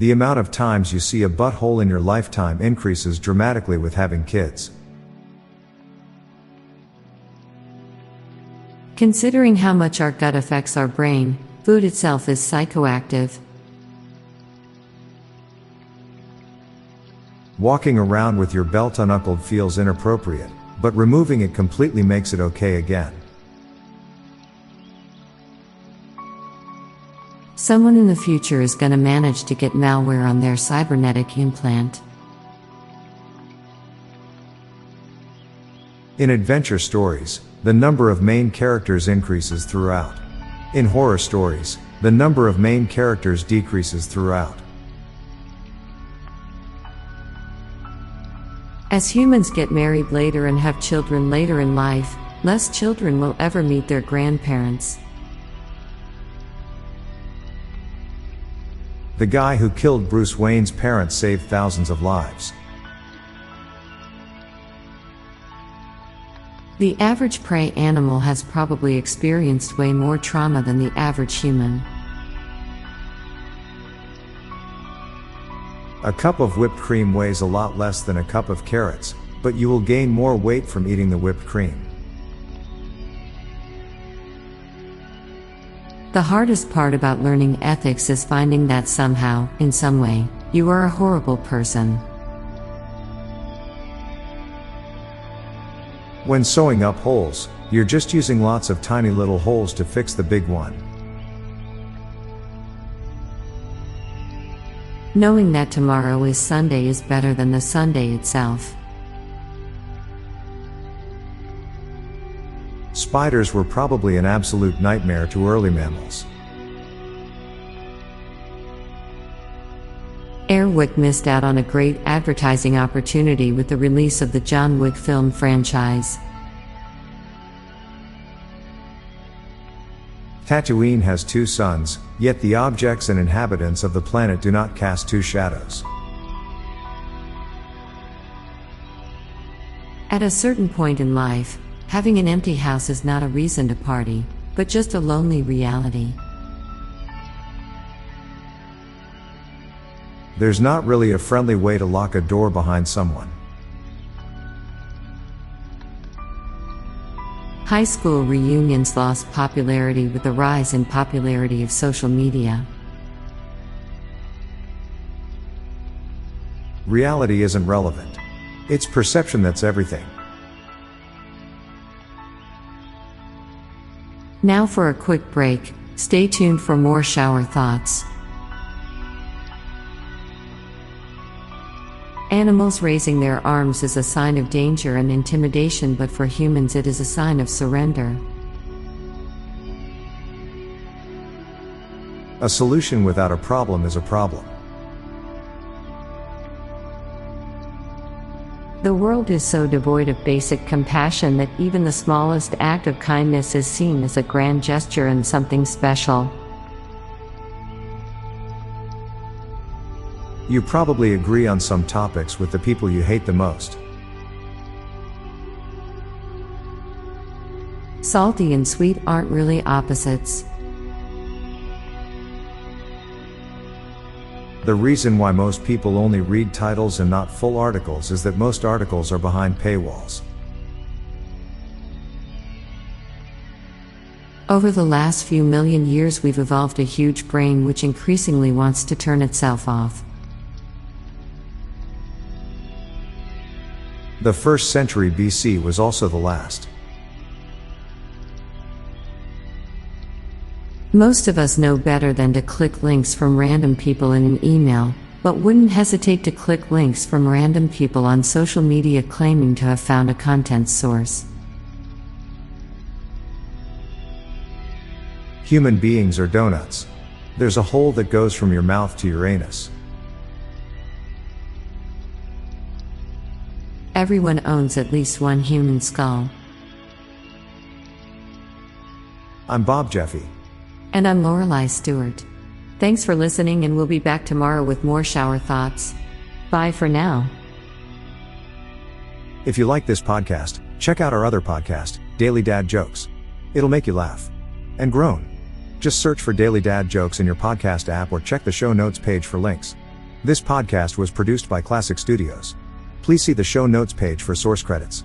The amount of times you see a butthole in your lifetime increases dramatically with having kids. Considering how much our gut affects our brain, food itself is psychoactive. Walking around with your belt unbuckled feels inappropriate, but removing it completely makes it okay again. Someone in the future is gonna manage to get malware on their cybernetic implant. In adventure stories, the number of main characters increases throughout. In horror stories, the number of main characters decreases throughout. As humans get married later and have children later in life, less children will ever meet their grandparents. The guy who killed Bruce Wayne's parents saved thousands of lives. The average prey animal has probably experienced way more trauma than the average human. A cup of whipped cream weighs a lot less than a cup of carrots, but you will gain more weight from eating the whipped cream. The hardest part about learning ethics is finding that somehow, in some way, you are a horrible person. When sewing up holes, you're just using lots of tiny little holes to fix the big one. Knowing that tomorrow is Sunday is better than the Sunday itself. Spiders were probably an absolute nightmare to early mammals. Airwick missed out on a great advertising opportunity with the release of the John Wick film franchise. Tatooine has two suns, yet the objects and inhabitants of the planet do not cast two shadows. At a certain point in life, having an empty house is not a reason to party, but just a lonely reality. There's not really a friendly way to lock a door behind someone. High school reunions lost popularity with the rise in popularity of social media. Reality isn't relevant. It's perception that's everything. Now for a quick break, stay tuned for more shower thoughts. Animals raising their arms is a sign of danger and intimidation, but for humans it is a sign of surrender. A solution without a problem is a problem. The world is so devoid of basic compassion that even the smallest act of kindness is seen as a grand gesture and something special. You probably agree on some topics with the people you hate the most. Salty and sweet aren't really opposites. The reason why most people only read titles and not full articles is that most articles are behind paywalls. Over the last few million years we've evolved a huge brain which increasingly wants to turn itself off. The 1st century BC was also the last. Most of us know better than to click links from random people in an email, but wouldn't hesitate to click links from random people on social media claiming to have found a content source. Human beings are donuts. There's a hole that goes from your mouth to your anus. Everyone owns at least one human skull. I'm Bob Jeffy. And I'm Lorelei Stewart. Thanks for listening, and we'll be back tomorrow with more shower thoughts. Bye for now. If you like this podcast, check out our other podcast, Daily Dad Jokes. It'll make you laugh and groan. Just search for Daily Dad Jokes in your podcast app or check the show notes page for links. This podcast was produced by Klassic Studios. Please see the show notes page for source credits.